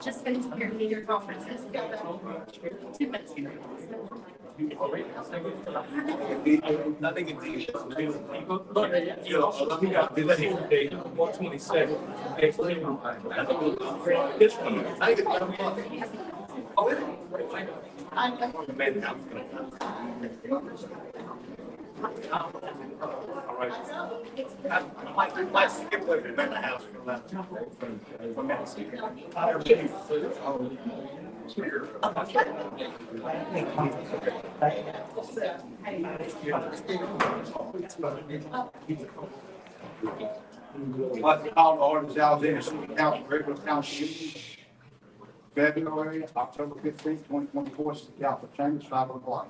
Just finished your conferences. 2 minutes. Nothing in the we got delay date 127. This one. All right. I skip over in the house. Like the call to orders, Alexandria City Council, regular council meeting, February, October 15th, 2024, City Council Chambers, 5:00.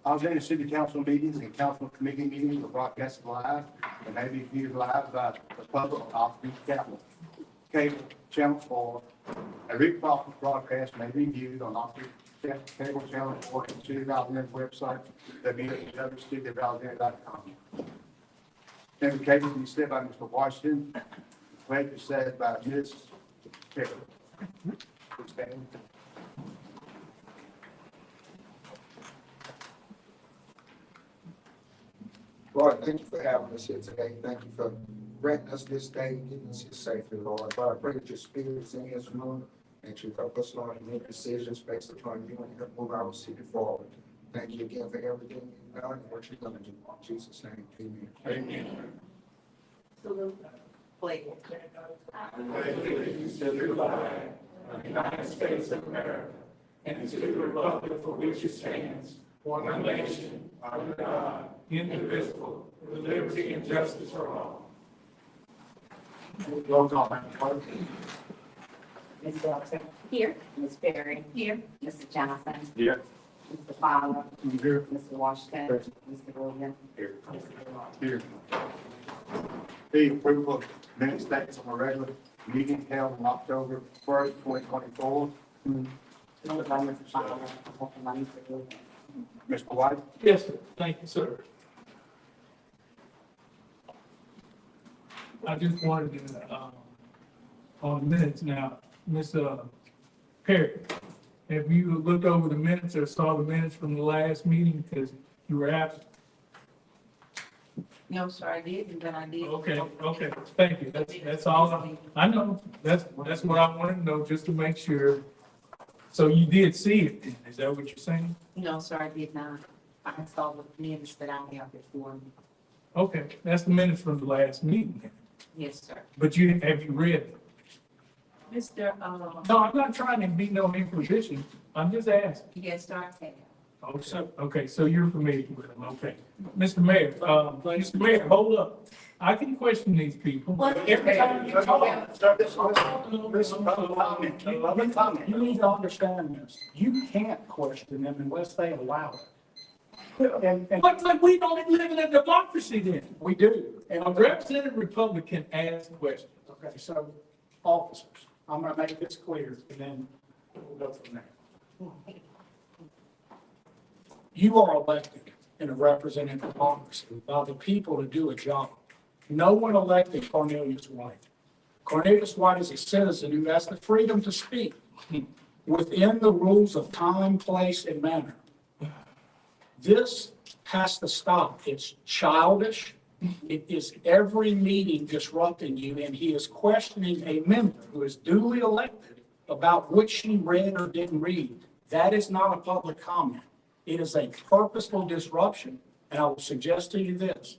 Alexandria City Council meetings and council committee meetings are broadcast live and may be viewed live by the public on cable channel 4. A reproduction broadcast may be viewed on cable channel 4 and City of Alexandria's website, www.cityofalexandria.com. Invocation to be said by Mr. Washington, pledge is said by Ms. Perry. Please stand. Lord, thank you for having us here today. Thank you for granting us this day, getting us here safely, Lord. Lord, I pray that your spirit is in this room, and you help us, Lord, to make decisions based upon you and help move our city forward. Thank you again for everything you've done and what you're going to do. In Jesus' name, amen. Amen. Please. To the flag of the United States of America and to the republic for which it stands, one nation, under God, indivisible, with liberty and justice for all. Roll call, Madam Clerk. Ms. Wilson, Here. Ms. Berry, Here. Mr. Jonathan, Here. Mr. Fowler, Here. Mr. Washington, Here. Mr. Williams. Here. Mr. Lord. Here. The approval of minutes dates on a regular meeting held on October 1st, 2024. Moved by Mr. Fowler, second by Mr. Williams. Mr. White? Yes, sir. Thank you, sir. I just wanted to, on the minutes now, Ms. Perry, have you looked over the minutes or saw the minutes from the last meeting because you were absent? No, sir, I did, and then I did. Okay, thank you. That's all. I know, that's what I wanted to know, just to make sure. So you did see it, then, is that what you're saying? No, sir, I did not. I saw the minutes that I have before me. Okay, that's the minutes from the last meeting, then. Yes, sir. But have you read it? Mr. No, I'm not trying to be no imposition. I'm just asking. Yes, sir, I have. Okay, so you're familiar with them, okay. Mr. Mayor, hold up. I can question these people. Every time you talk. You need to understand this. You can't question them unless they allow it. And But we don't live in a democracy then. we do. And A representative republic can ask questions. okay, so officers, I'm gonna make this clear and then we'll go from there. You are elected in a representative democracy by the people to do a job. No one elected Cornelius White. Cornelius White is a citizen who has the freedom to speak within the rules of time, place, and manner. This has to stop. It's childish. It is every meeting disrupting you, and he is questioning a member who is duly elected about what she read or didn't read. That is not a public comment. It is a purposeful disruption, and I will suggest to you this.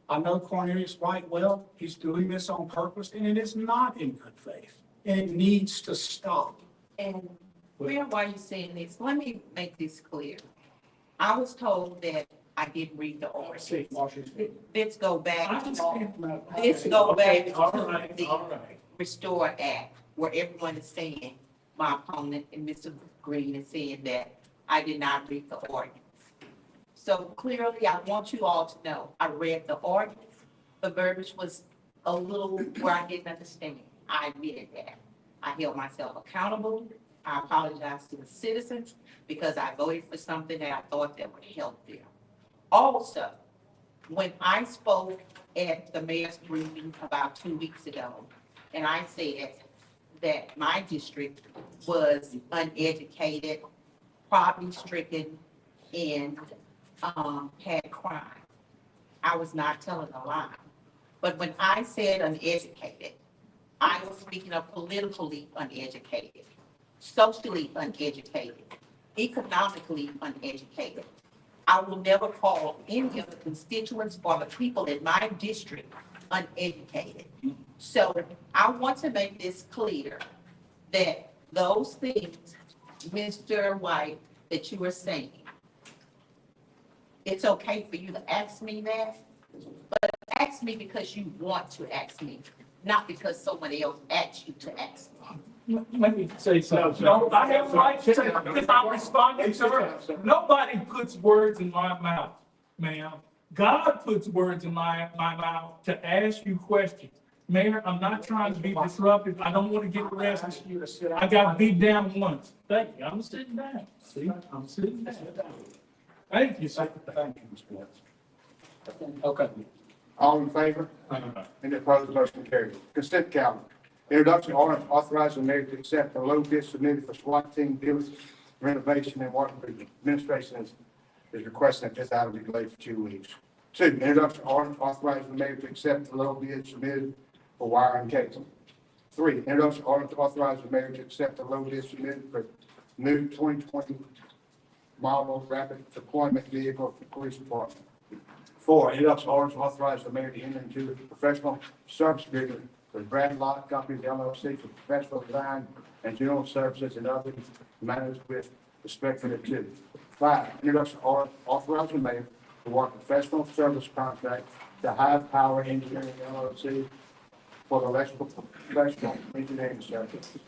I know Cornelius White well. He's doing this on purpose, and it is not in good faith, and it needs to stop. And Mayor, while you're saying this, let me make this clear. I was told that I didn't read the ordinance. Let's go back. Let's go back All to right, the all right. Restore Act, where everyone is saying, my opponent and Mr. Green is saying that I did not read the ordinance. So clearly, I want you all to know, I read the ordinance. The verbiage was a little where I didn't understand. I admitted that. I held myself accountable. I apologize to the citizens because I voted for something that I thought that would help them. Also, when I spoke at the mayor's briefing about 2 weeks ago, and I said that my district was uneducated, poverty-stricken, and had crime, I was not telling a lie. But when I said uneducated, I was speaking of politically uneducated, socially uneducated, economically uneducated. I will never call any of the constituents or the people in my district uneducated. So I want to make this clear that those things, Mr. White, that you were saying, it's okay for you to ask me that, but ask me because you want to ask me, not because somebody else asked you to ask me. Let me say something. No, I have the right to say, because I'm responding to her. Nobody puts words in my mouth, ma'am. God puts words in my mouth to ask you questions. Mayor, I'm not trying to be disruptive. I don't want to get arrested. I got beat down once. Thank you. I'm sitting down. See, I'm sitting down. Thank you, sir. Thank you, Mr. Watson. Okay. All in favor? Any opposed, motion carried. Consent calendar. Introduction of ordinance authorizing the mayor to accept the low bid submitted for SWAT team building renovation and water treatment. Administration is requesting that this item be delayed for 2 weeks. 2, introduction of ordinance authorizing the mayor to accept the low bid submitted for wire and cable. 3, introduction of ordinance authorizing the mayor to accept the low bid submitted for new 2020 model rapid deployment vehicle for the police department. 4, introduction of ordinance authorizing the mayor to enter into a professional service agreement with Brad Lot Companies LLC for professional design and general services and other matters with respect to the 2. 5, introduction of ordinance authorizing the mayor to award professional service contract to Hive Power Engineering LLC for the electrical professional engineering services.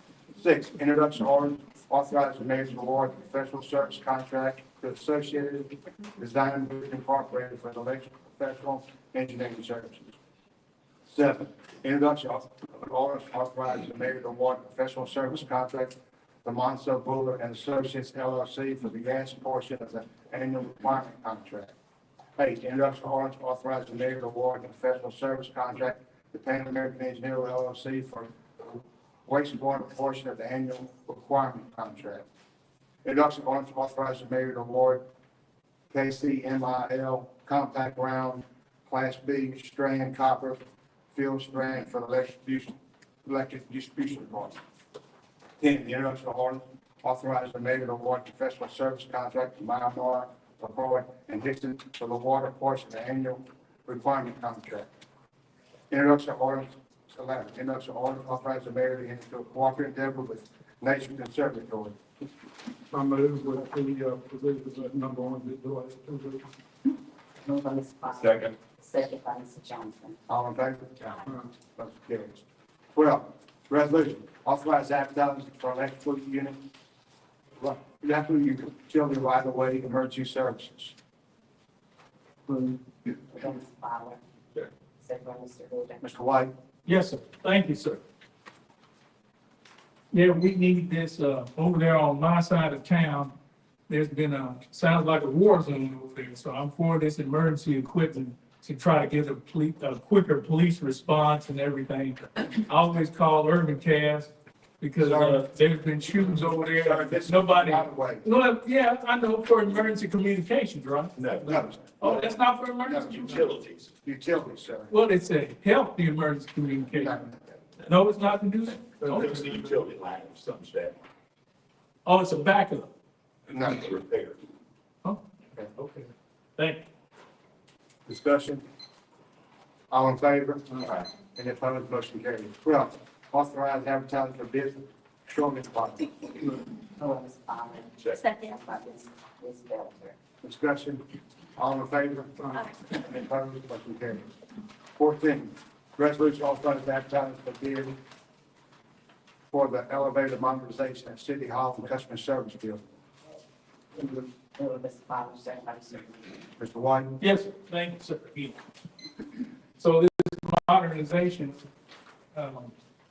6, introduction of ordinance authorizing the mayor to award the professional service contract to Associated Design Group Incorporated for the electrical professional engineering services. 7, introduction of an ordinance authorizing the mayor to award professional service contract to Monso Buller and Associates LLC for the gas portion of the annual requirement contract. 8, introduction of ordinance authorizing the mayor to award the professional service contract to Pan American Engineer LLC for wastewater portion of the annual requirement contract. Introduction of ordinance authorizing the mayor to award KCMIL compact round Class B strand copper field strand for the electric distribution department. 10, the introduction of ordinance authorizing the mayor to award professional service contract to Myanmar, LaCroix, and Dixon for the water portion of the annual requirement contract. Introduction of ordinance 11, introduction of ordinance authorizing the mayor to enter into a cooperative endeavor with Nation Conservatory. I move with the provisions of number 1, be delayed 2 weeks. Moved by Mr. Fowler. Second. Second by Mr. Johnson. All in favor? Motion carries. 12, resolution, authorize advertising for electrical unit, electrical utility right of way emergency services. Moved by Mr. Fowler. Sure. Second by Mr. Rubin. Mr. White? Yes, sir. Thank you, sir. Yeah, we need this, over there on my side of town. There's been sounds like a war zone over there, so I'm for this emergency equipment to try to get a quicker police response and everything. I always call Urban Cast because, there's been shootings over Sorry, there. this is Nobody, right of way. well, yeah, I know for emergency communications, right? No, Oh, that's not for emergency? utilities. Utilities, sir. Well, it said help the emergency communication. No, it's not to do that? Oh, Fix the utility line or some stuff. Oh, it's a backup. No. Repair. Oh, okay. Thank you. Discussion? All in favor? Any opposed, motion carries. 12, authorize advertising for business shortly department. Moved by Mr. Fowler. Second. Second by Ms. Belcher. Discussion? All in favor? Any opposed, motion carries. 14, resolution authorizing advertising for bid for the elevator modernization at City Hall and Customer Service Building. Moved by Mr. Fowler. Second by Mr. Rubin. Mr. White? Yes, sir. Thank you, sir. So this modernization,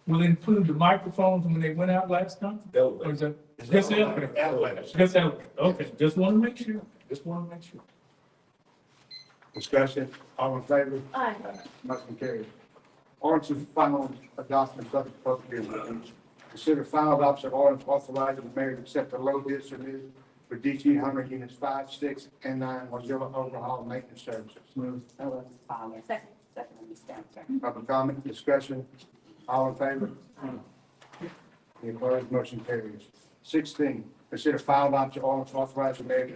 will include the microphones when they went out last time? Or is that, Just elevators. Just elevators. Okay, just want to make sure. Just want to make sure. Discussion, all in favor? Aye. Motion carries. Ordinance of final adoption of subject to public hearing. Consider final adoption of ordinance authorizing the mayor to accept the low bid submitted for DG Hunter units 5, 6, and 9 Mozilla overhaul maintenance services. Move. Ordinance Fowler. Second. Second, Ms. Johnson. Public comment, discussion, all in favor? Any opposed, motion carries. 16, consider final adoption of ordinance authorizing the mayor to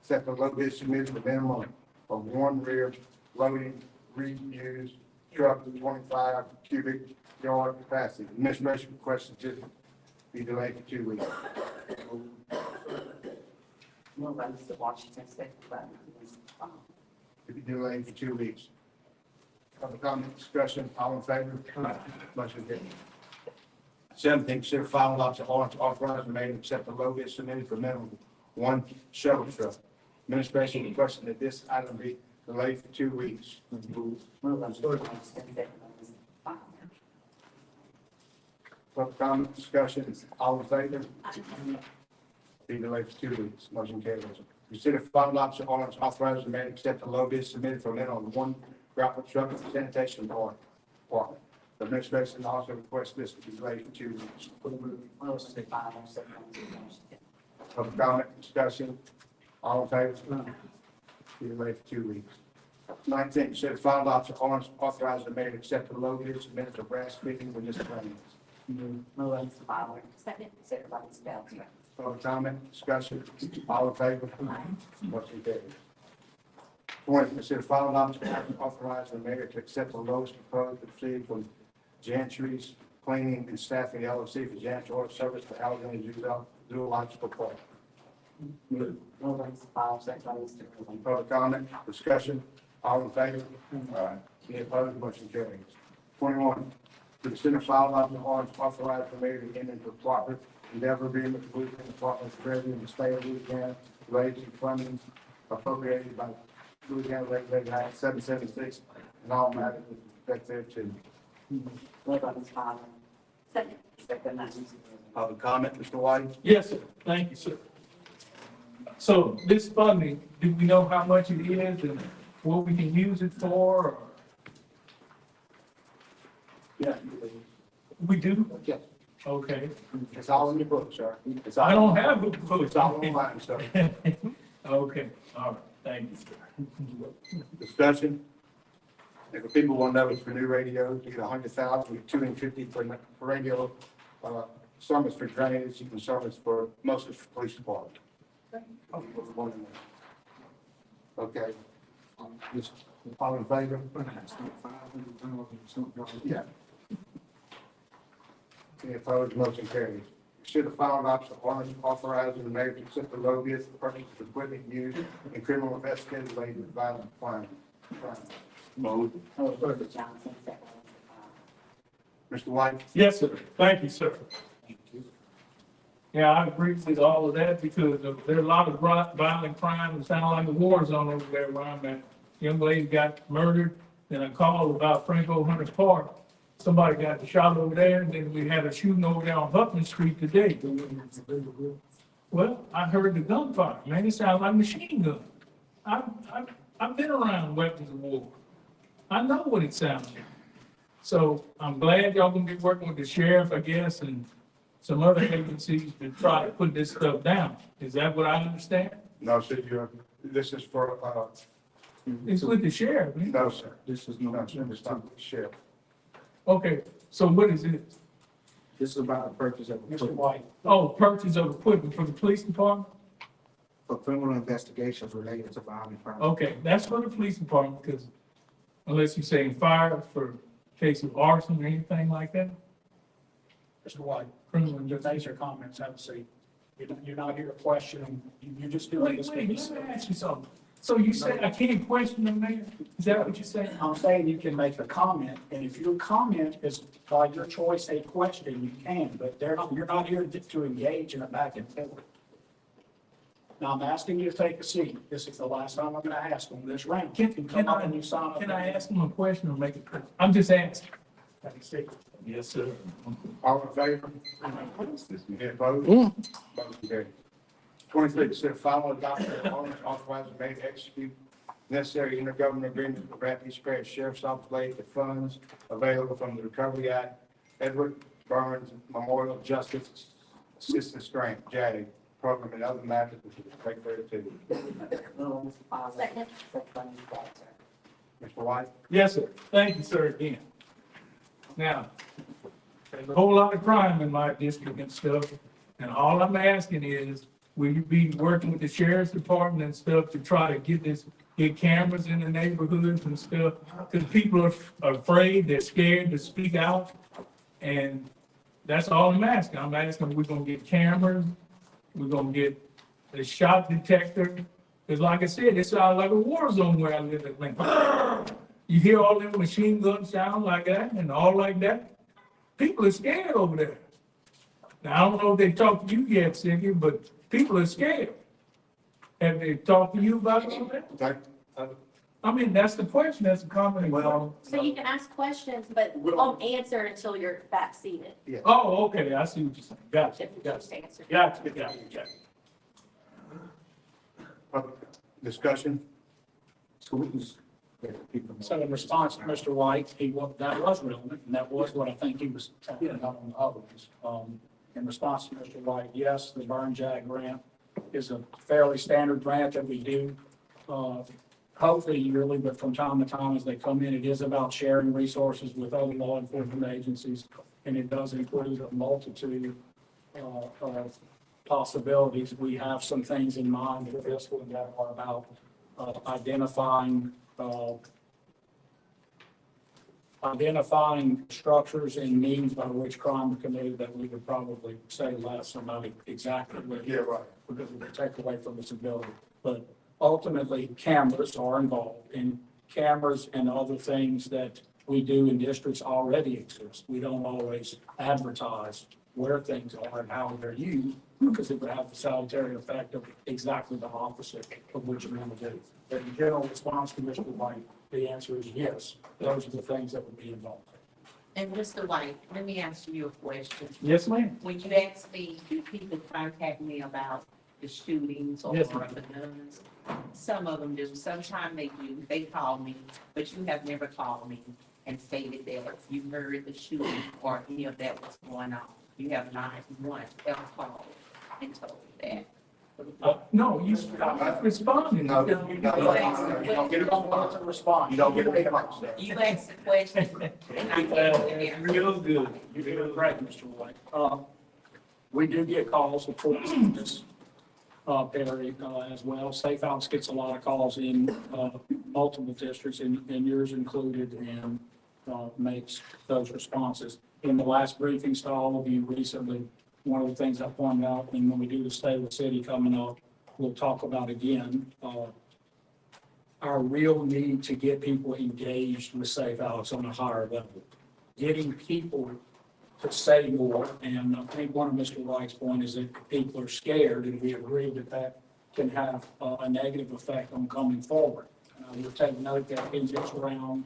accept the low bid submitted for minimum of one rear loading reused truck with 25 cubic yard capacity. Administration requests to be delayed for 2 weeks. Move by Mr. Washington, second by Ms. Fowler. To be delayed for 2 weeks. Public comment, discussion, all in favor? Motion carries. 17, consider final adoption of ordinance authorizing the mayor to accept the low bid submitted for minimum one shovel truck. Administration requesting that this item be delayed for 2 weeks. Move by Mr. Washington, second by Ms. Fowler. Public comment, discussion, all in favor? Be delayed for 2 weeks. Motion carries. Consider final adoption of ordinance authorizing the mayor to accept the low bid submitted for minimum one gravel truck and sanitation department. The administration also requests this to be delayed for 2 weeks. Move by Mr. Fowler, second by Ms. Washington. Public comment, discussion, all in favor? Be delayed for 2 weeks. 19, consider final adoption of ordinance authorizing the mayor to accept the low bid submitted for brass fitting for this claims. Move by Mr. Fowler. Second. Second by Ms. Johnson. Public comment, discussion, all in favor? Motion carries. 20, consider final adoption of authorizing the mayor to accept the lowest proposed receipt from Gentry's Cleaning and Staffing LLC for janitorial service for Alexandria Zoological Park. Move by Mr. Fowler, second by Mr. Irwin. Public comment, discussion, all in favor? Any opposed, motion carries. 21, to consider final adoption of ordinance authorizing the mayor to enter into a cooperative endeavor agreement with Louisiana Department of Treasury and the state of Louisiana related to funding appropriated by Louisiana Regulating Act 776 and all matters with respect thereto. Move by Ms. Fowler. Second. Second by Ms. Irwin. Public comment, Mr. White? Yes, sir. Thank you, sir. So this funding, do we know how much it is and what we can use it for? Or Yeah. we do? Yes. Okay. It's all in your book, sir. It's I all, don't have a book. it's all online, sir. Okay, all right. Thank you, sir. Discussion. If people want to know, it's for new radios, you get 100,000, you get 250 for radio, some is for drainage, and some is for, most is for police department. Okay. Just all in favor? Yeah. Any opposed, motion carries. Consider final adoption of ordinance authorizing the mayor to accept the low bids for purchase of equipment used in criminal investigative related with violent crime. Move by Mr. Johnson, second by Mr. Fowler. Mr. White? Yes, sir. Thank you, sir. Yeah, I agree with all of that because there are a lot of violent crime. It sounds like a war zone over there where I'm at. Young lady got murdered, then I called about Franco Hunter Park. Somebody got shot over there, and then we had a shooting over there on Huffman Street today. Well, I heard the gunfire, man. It sounds like machine gun. I've been around weapons of war. I know what it sounds like. So I'm glad y'all gonna be working with the sheriff, I guess, and some other agencies to try to put this stuff down. Is that what I understand? No, sir, this is for, It's with the sheriff. ain't it? no, sir. This is not, it's not the sheriff. Okay, so what is it? This is about the purchase of Mr. White. Oh, purchase of equipment for the police department? for criminal investigations related to violent crime. Okay, that's for the police department, because unless you're saying fire for case of arson or anything like that, Mr. White, criminal just investigation. thanks your comments, have a seat. You're not here to question them, you're just doing Wait, this. let me ask you something. So you say I can't question the mayor? Is that what you're saying? I'm saying you can make a comment, and if your comment is by your choice a question, you can, but you're not here to engage in a back and forth. Now, I'm asking you to take a seat. This is the last time I'm gonna ask on this round. Can Come up I, and you sign up. can I ask him a question or make it? I'm just asking. Take a seat. Yes, sir. All in favor? Any opposed? Motion carries. 23, consider final adoption of ordinance authorizing the mayor to execute necessary intergovernmental agreement with Rapid Spread Sheriff's Office related to funds available from the Recovery Act, Edward Burns Memorial Justice Assistance Grant, JAG, program and other matters which is declared to. Move, Fowler. Second. Strickland, Walter. Mr. White? Yes, sir. Thank you, sir, again. Now, there's a whole lot of crime in my district and stuff, and all I'm asking is, will you be working with the sheriff's department and stuff to try to get cameras in the neighborhoods and stuff? Because people are afraid, they're scared to speak out, and that's all I'm asking. I'm asking, we're gonna get cameras, we're gonna get the shot detector, because like I said, it sounds like a war zone where I live at Lincoln. You hear all them machine guns sound like that and all like that. People are scared over there. Now, I don't know if they talked to you yet, Siggy, but people are scared. Have they talked to you about all that? Okay. I mean, that's the question, that's a comment. Well, So you can ask questions, but We'll- won't answer until you're back seated. Oh, okay, I see what you're saying. Gotcha, If you gotcha, just answer. gotcha. public discussion. So we can just let the people know. So in response to Mr. White, that was relevant, and that was what I think he was talking about on the others. In response to Mr. White, yes, the Burn Jag grant is a fairly standard grant that we do, hopefully yearly, but from time to time as they come in, it is about sharing resources with other law enforcement agencies, and it does include a multitude of possibilities. We have some things in mind for this one that are about identifying structures and means by which crime are committed that we would probably say less about exactly what. Yeah, right. Because it would take away from its ability. But ultimately, cameras are involved, and cameras and other things that we do in districts already exist. We don't always advertise where things are and how they're used, because it would have the salutary effect of exactly the opposite of what you want to do. But in general response to Mr. White, the answer is yes. Those are the things that would be involved. And Mr. White, let me ask you a question. Yes, ma'am. When you ask me, do people contact me about the shootings or Yes, the ma'am. guns? Some of them do, sometimes they do, they call me, but you have never called me and stated that you heard the shooting or any of that was going on. You have not once ever called and told me that. No, you stop responding. No, You no, asked you don't get You a don't want to respond. You don't get a response. You asked the question and I gave you the answer. Real good. You're doing great, Mr. White. We do get calls, of course, in this area as well. Safe House gets a lot of calls in multiple districts, and yours included, and makes those responses. In the last briefings to all of you recently, one of the things I pointed out, and when we do the State of the City coming up, we'll talk about again, our real need to get people engaged with Safe House on a higher level. Getting people to say more, and I think one of Mr. White's point is that people are scared, and we agree that that can have a negative effect on coming forward. We'll take note that in this round,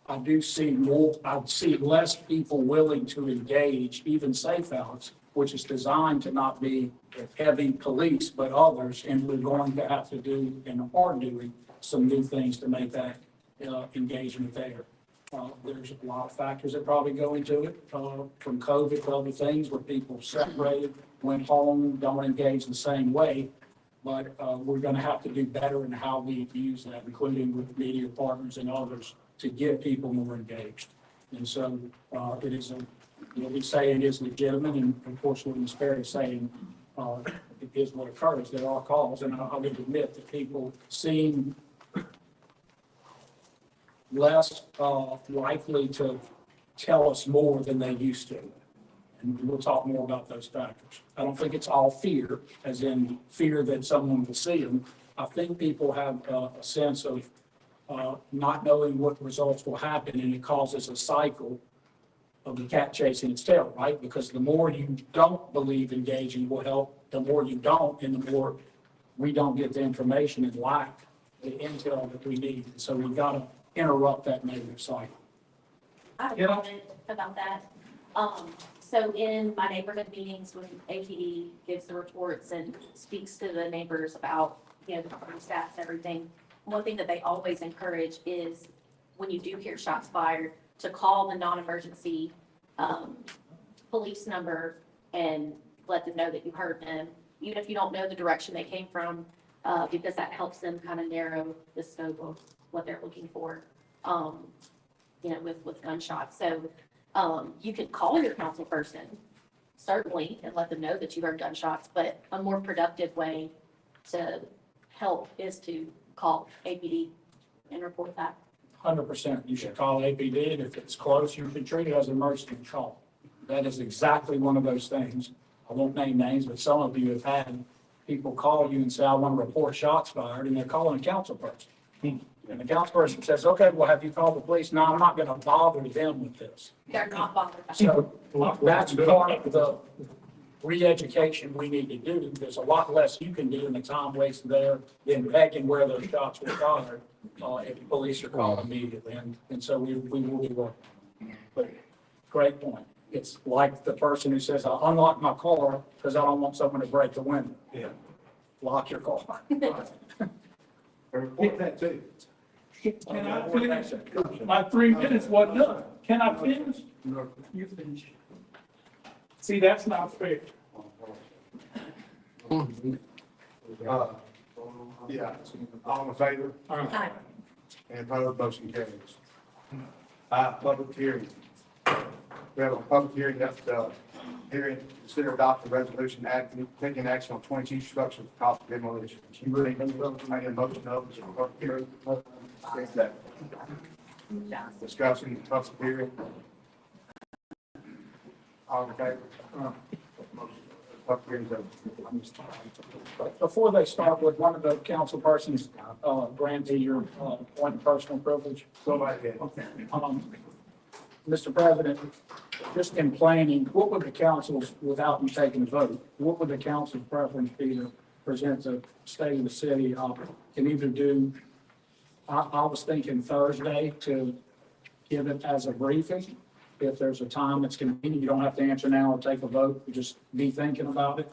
I see less people willing to engage, even Safe House, which is designed to not be heavy police, but others, and we're going to have to do and are doing some new things to make that engagement there. There's a lot of factors that probably go into it, from COVID to other things where people separated, went home, don't engage the same way. But we're going to have to do better in how we use that, including with media partners and others, to get people more engaged. And so it is we say it is legitimate, and of course, what Ms. Perry is saying, it is what occurs. There are calls, and I would admit that people seem less likely to tell us more than they used to. And we'll talk more about those factors. I don't think it's all fear, as in fear that someone will see them. I think people have a sense of not knowing what results will happen, and it causes a cycle of the cat chasing its tail, right? Because the more you don't believe engaging will help, the more you don't, and the more we don't get the information and lack the intel that we need. So we've got to interrupt that negative cycle. I have a Yeah. comment about that. So in my neighborhood meetings, when APD gives the reports and speaks to the neighbors about, the department staff and everything, one thing that they always encourage is when you do hear shots fired, to call the non-emergency, police number and let them know that you heard them, even if you don't know the direction they came from, because that helps them kind of narrow the scope of what they're looking for, with gunshots. So, you could call your council person, certainly, and let them know that you heard gunshots, but a more productive way to help is to call APD and report that. 100%. You should call APD, and if it's close, you should treat it as an emergency call. That is exactly one of those things. I won't name names, but some of you have had people call you and say, I want to report shots fired, and they're calling a council person. And the council person says, okay, well, have you called the police? No, I'm not going to bother them with this. They're not bothered. So that's part of the re-education we need to do. There's a lot less you can do in the time wasted there than begging where those shots were fired, if the police are called immediately. And so we will be working. But great point. It's like the person who says, I unlock my car because I don't want someone to break the window. Yeah. Lock your car. Report that too. Can I finish? My 3 minutes wasn't up. Can I finish? You finish. See, that's not fair. Yeah, all in favor? Aye. Any opposed, motion carries. Public hearing. We have a public hearing that's, hearing, consider adopting resolution taking action on 22 structures for cost demolition. You really need to make a motion of this public hearing. Discussing the public hearing. All in favor? Public hearing's over. Before they start, would one of the council persons grant me your point of personal privilege? Somebody did. Mr. President, just in planning, what would the council's, without you taking a vote, what would the council's preference be to present the state of the city? Can either do, I was thinking Thursday to give it as a briefing. If there's a time that's convenient, you don't have to answer now or take a vote, you just be thinking about it.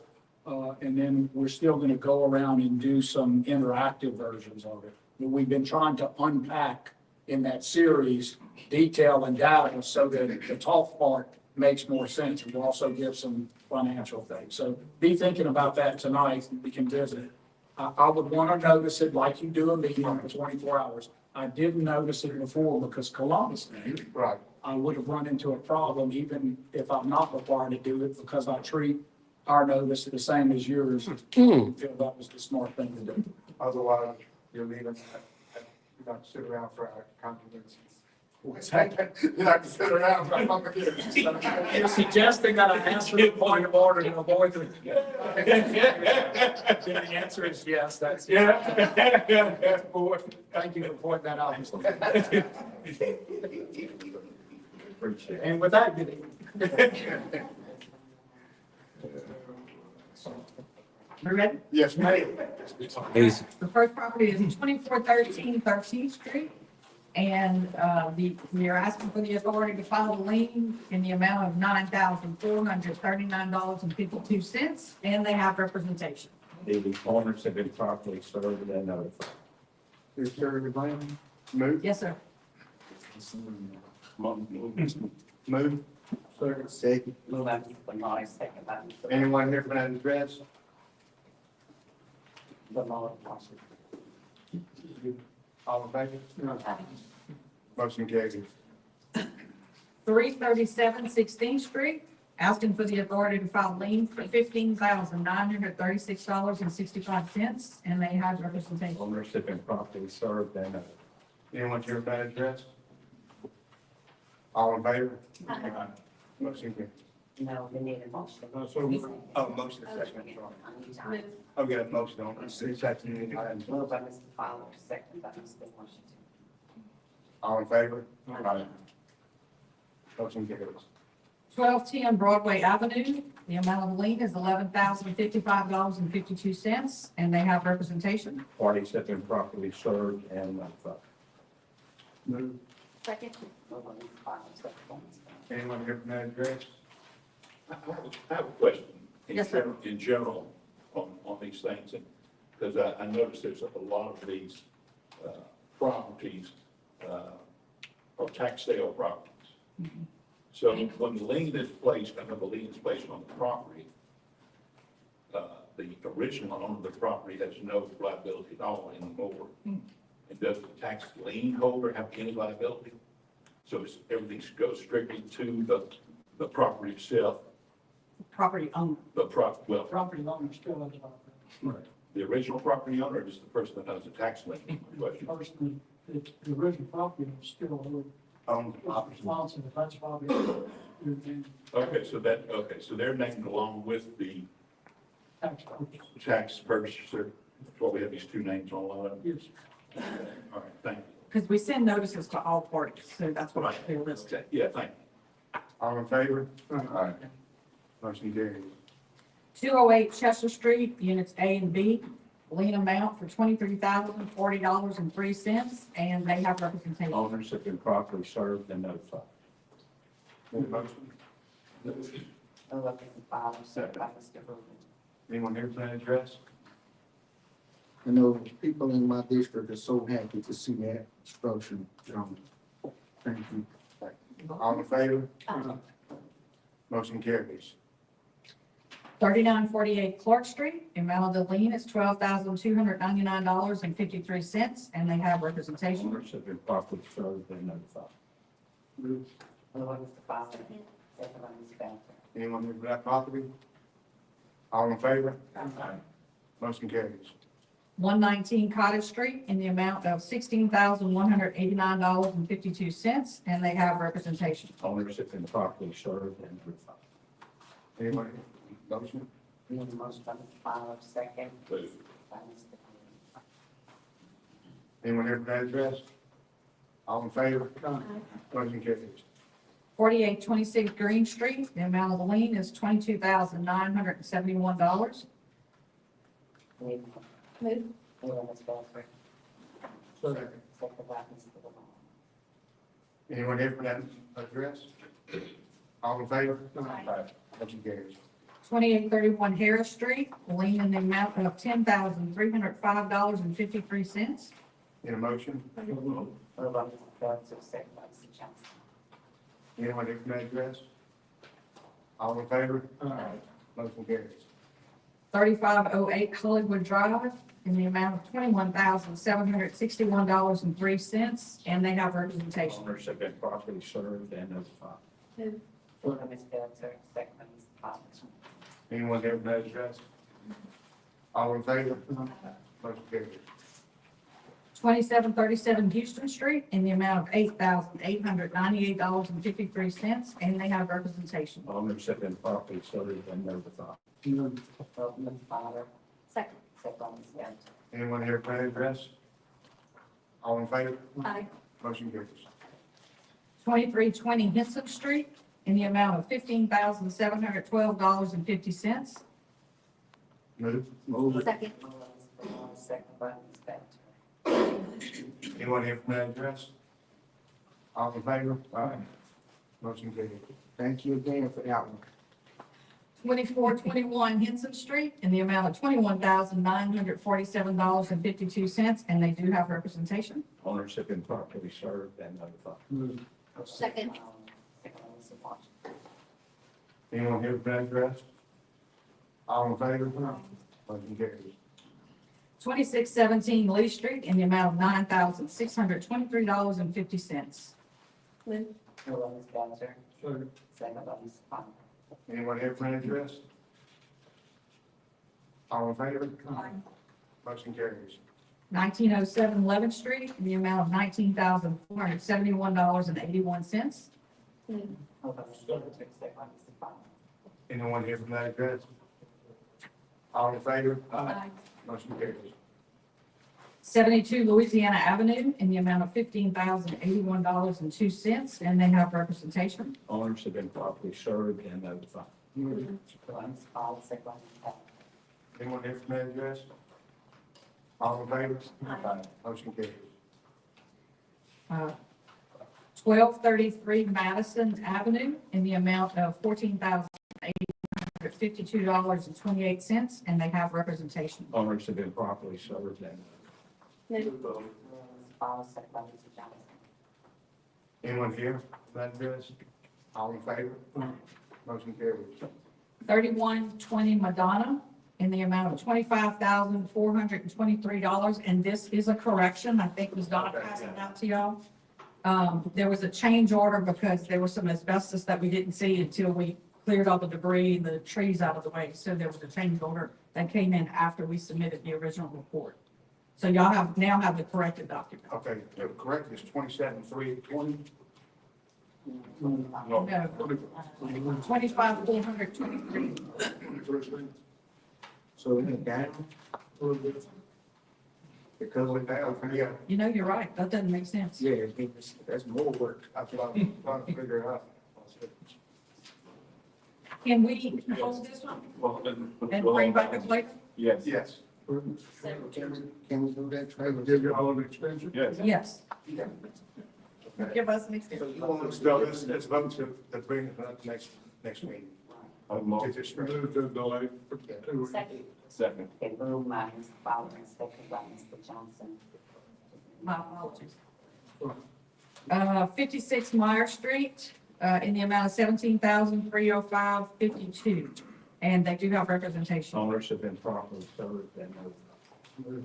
And then we're still going to go around and do some interactive versions of it. We've been trying to unpack in that series detail and data so that the talk part makes more sense. And we'll also give some financial things. So be thinking about that tonight. We can visit. I would want to notice it like you do a meeting for 24 hours. I didn't notice it before because Columbus Day. Right. I would have run into a problem even if I'm not required to do it because I treat our notice the same as yours. I feel that was the smart thing to do. Otherwise, you're leaving, you got to sit around for our conferences. You have to sit around for our public hearings. You're suggesting that I answer the point of order to avoid the. The answer is yes, that's. Thank you for pointing that out. And with that, good evening. We ready? Yes, ma'am. The first property is 2413 13th Street. And we are asking for the authority to file a lien in the amount of $9,439.52, and they have representation. The owners have been properly served and notified. Is there a plan? Move. Yes, sir. Move. Second. Move out to Benoit, second by Mr. Anyone here for that address? Benoit. All in favor? Motion carries. 337 16th Street, asking for the authority to file a lien for $15,936.65, and they have representation. Owners have been properly served and notified. Anyone here for that address? All in favor? Motion carries. No, we need a motion. Oh, motion is second, I'm sorry. Move. Oh, we got a motion on it. Second. Moved by Mr. Fowler, second by Mr. Washington. All in favor? Motion carries. 1210 Broadway Avenue, the amount of the lien is $11,055.52, and they have representation. Parties have been properly served and notified. Move. Second. Moved by Mr. Fowler, second by Mr. Anyone here from that address? I have a question. Yes, sir. In general, on these things, and, because I noticed there's a lot of these, properties, are tax sale properties. So when the lien is placed, I know the lien is placed on the property, the original owner of the property has no liability at all anymore. And does the tax lien holder have any liability? So it's, everything goes strictly to the property itself, Property owner. well, Property owner still has a the original property owner or just the person that has the tax lien question? person, the original property is still On the property. responsible, that's probably. Okay, so they're named along with the Tax property. tax purchaser. That's why we have these two names on line. Yes. All right, thank you. Because we send notices to all parties, so that's what they're listed. Okay, yeah, thank you. All in favor? Aye. Motion carries. 208 Chester Street, Units A and B, lien amount for $23,040.03, and they have representation. Owners have been properly served and notified. Need a motion? Anyone here from that address? You know, people in my district are so happy to see that structure, thank you. All in favor? Motion carries. 3948 Clark Street, the amount of the lien is $12,299.53, and they have representation. Owners have been properly served and notified. Anyone here for that property? All in favor? Motion carries. 119 Cottage Street, in the amount of $16,189.52, and they have representation. Owners have been properly served and notified. Anyone? Motion? Please. Anyone here from that address? All in favor? Motion carries. 4826 Green Street, the amount of the lien is $22,971. Move. Anyone here from that address? All in favor? Motion carries. 2831 Harris Street, lien in the amount of $10,305.53. Need a motion? Anyone here from that address? All in favor? Motion carries. 3508 Hollywood Drive, in the amount of $21,761.03, and they have representation. Owners have been properly served and notified. Move. Anyone here from that address? All in favor? Motion carries. 2737 Houston Street, in the amount of $8,898.53, and they have representation. Owners have been properly served and notified. Second. Anyone here from that address? All in favor? Aye. Motion carries. 2320 Hinson Street, in the amount of $15,712.50. Move. Second. Anyone here from that address? All in favor? Motion carries. Thank you again for that one. 2421 Hinson Street, in the amount of $21,947.52, and they do have representation. Owners have been properly served and notified. Second. Anyone here from that address? All in favor? Motion carries. 2617 Lee Street, in the amount of $9,623.50. Move. Anyone here from that address? All in favor? Motion carries. 1907 11th Street, in the amount of $19,471.81. Move. Anyone here from that address? All in favor? Aye. Motion carries. 72 Louisiana Avenue, in the amount of $15,081.02, and they have representation. Owners have been properly served and notified. Anyone here from that address? All in favor? Aye. Motion carries. 1233 Madison Avenue in the amount of $14,852.28, and they have representation. Owners have been properly served and Follow, second by Mr. Johnson. Anyone here for that address? All in favor? Motion carries. 3120 Madonna in the amount of $25,423, and this is a correction. I think Ms. Donna passed it out to y'all. There was a change order because there was some asbestos that we didn't see until we cleared all the debris and the trees out of the way. So there was a change order that came in after we submitted the original report. So y'all now have the corrected document. Okay, the correct is 27,320. No, 25,423. So it went down a little bit. Because we found, Yeah, You know, you're right. That doesn't make sense. yeah, that's more work. that's what I'm trying to figure out. Can we hold this one and bring back up later? yes, Yes. Can we do that, Trey? Give you all an extension? yes. Yes. Give us an So extension. you want us So let's vote to bring it up next meeting. Get this straight. Second. Second. Okay, moved by Mr. Fowler and second by Mr. Johnson. My apologies. 56 Meyer Street, in the amount of $17,305.52. And they do have representation. Owners have been properly served and Mr.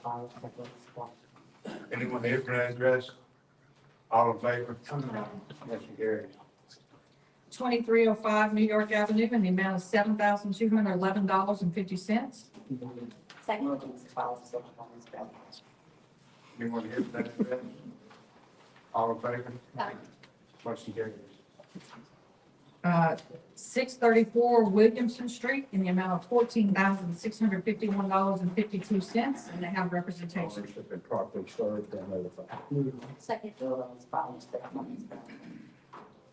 Fowler, second by Mr. Walker. Anyone here for that address? All in favor? Motion carries. 2305 New York Avenue in the amount of $7,211.50. Second. Moved by Mr. Fowler, second by Ms. Bell. Anyone here for that address? All in favor? Motion carries. 634 Williamson Street in the amount of $14,651.52, and they have representation. owners have been properly served and notified. Second. Moved by Mr. Fowler, second by Ms. Bell.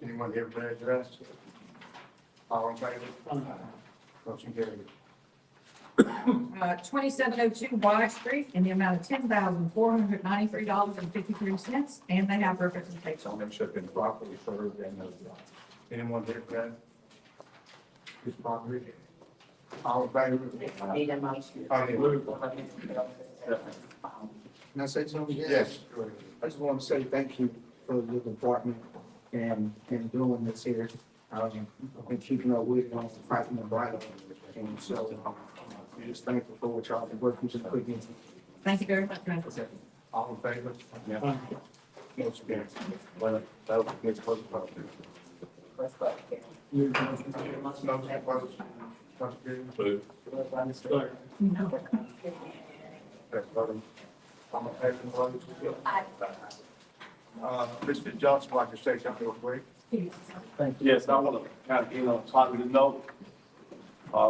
Anyone here for that address? All in favor? Motion carries. 2702 Water Street in the amount of $10,493.53, and they have representation. Owners have been properly served and notified. Anyone here for that? This property? All in favor? Need a motion. Oh, yeah. Can I say something? Yes. Go ahead. I just want to say thank you for the department and doing this here. I've been keeping up with it, fighting the battle. And so, I'm just thankful for what y'all been working to put in. Thank you very much, ma'am. All in favor? Yeah. Motion carries. Well, that was against public property. Let's vote. Motion closed. Motion carries. Moved by Mr. Walker. That's voting. I'm in favor of the motion. Aye. Mr. Johnson, like to say something real quick? Yes, I want to kind of end on a positive note.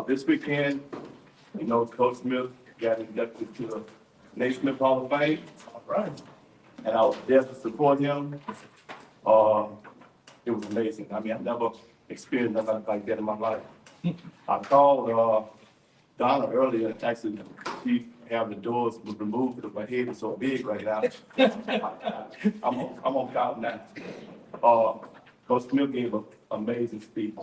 This weekend, Coach Smith got inducted to the Naismith Hall of Fame. Right. And I was there to support him. It was amazing. I mean, I've never experienced nothing like that in my life. I called Donna earlier and actually she have the doors removed because my head is so big right now. I'm on cloud now. Coach Smith gave an amazing speech.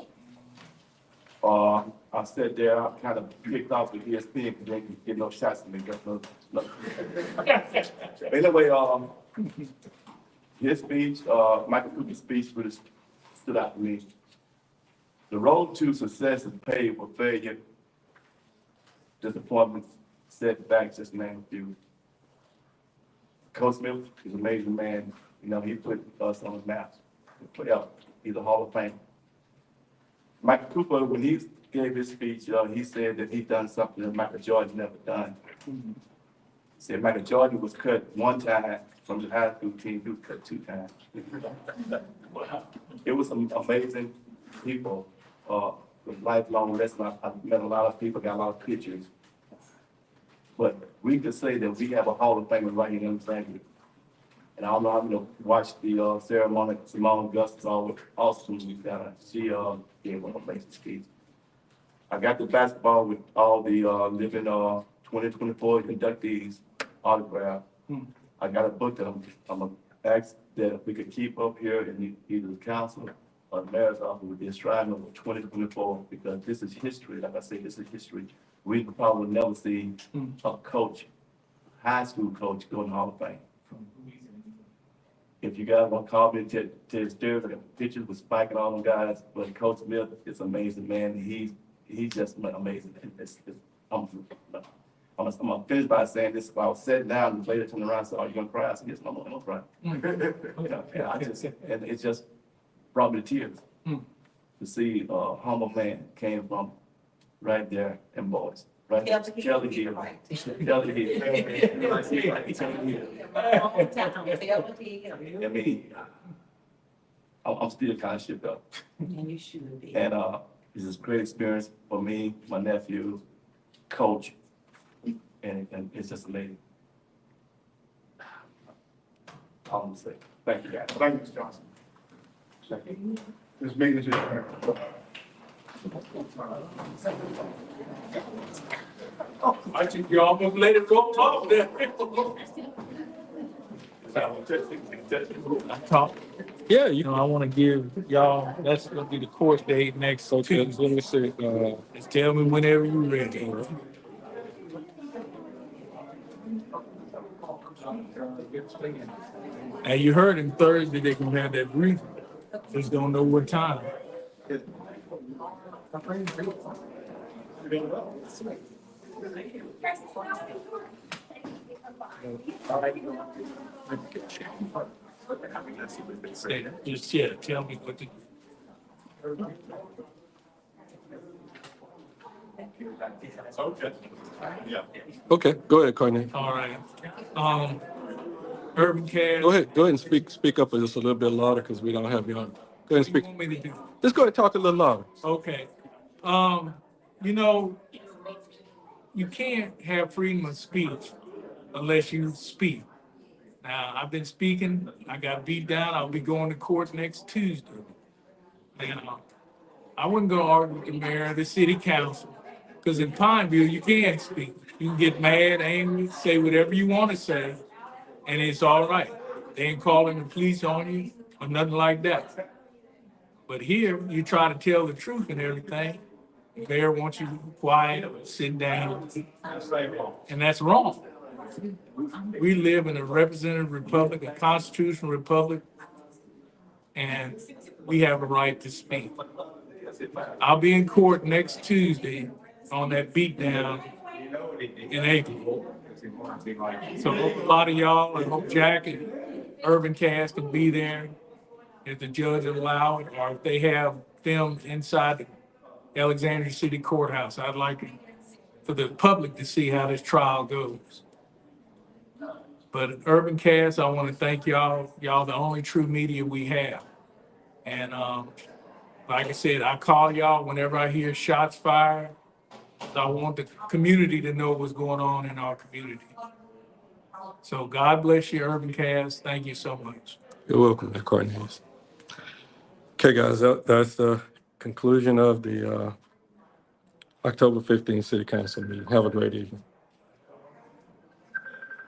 I sat there, I kind of picked off with ESPN because they can get no shots at me. Anyway, his speech, Michael Cooper's speech really stood out to me. The road to success is paved with failure, disappointments, setbacks, just name a few. Coach Smith is an amazing man. He put us on the map. He's a Hall of Fame. Michael Cooper, when he gave his speech, he said that he done something that Michael Jordan never done. He said Michael Jordan was cut one time from the high school team, he was cut 2 times. It was some amazing people, with lifelong lessons. I've met a lot of people, got a lot of pictures. But we could say that we have a Hall of Famer right here in Alexandria. And I don't know, I'm gonna watch the ceremony. Simone Gus's awesome. She gave an amazing speech. I got the basketball with all the living 2024 inductees autograph. I got a book that I'm gonna ask that if we could keep up here in either the council or the mayor's office with this striving for 2024, because this is history. Like I say, this is history. We probably will never see a coach, high school coach, go in the Hall of Fame. If you guys want to call me to his stairs, I got pictures with Spike and all them guys, but Coach Smith is amazing, man. He's just amazing. I'm gonna finish by saying this. If I was sitting down and later turned around and said, "Are you gonna cry?" I said, "Yes, I'm gonna cry." And it just brought me to tears to see a humble man came from right there in Boys. Right there. Tell the Hill. right. Tell the Hill. I mean, I'm still kind of shook up. And you should be. And this is a great experience for me, my nephew, coach, and it's just amazing. All I'm gonna say. Thank you, guys. Thank you, Mr. Johnson. This meeting is adjourned. I think you almost let it roll off there. Yeah, I want to give y'all, that's going to be the court date next Tuesday. Let me see. Just tell me whenever you're ready. Now, you heard him Thursday, they can have that briefing. Just don't know what time. Just, yeah, tell me what to do. Okay. Yeah. Okay, go ahead, Courtney. All right. Urban Cash. Go ahead and speak up just a little bit louder because we don't have you on. Go ahead and What speak. do you want me to do? Just go ahead and talk a little louder. Okay. You can't have freedom of speech unless you speak. Now, I've been speaking, I got beat down, I'll be going to court next Tuesday. Now, I wouldn't go argue with the mayor or the city council, because in Pineville, you can speak. You can get mad, angry, say whatever you want to say, and it's all right. They ain't calling the police on you or nothing like that. But here, you try to tell the truth and everything. The mayor wants you to be quiet or sit down, and that's wrong. We live in a representative republic, a constitutional republic, and we have a right to speak. I'll be in court next Tuesday on that beatdown in April. So I hope a lot of y'all, I hope Jack and Urban Cast can be there if the judge will allow it, or if they have filmed inside the Alexandria City Courthouse. I'd like for the public to see how this trial goes. But Urban Cast, I want to thank y'all. Y'all the only true media we have. And like I said, I call y'all whenever I hear shots fired. I want the community to know what's going on in our community. So God bless you, Urban Cast. Thank you so much. You're welcome, Courtney. Okay, guys, that's the conclusion of the October 15th City Council meeting. Have a great evening.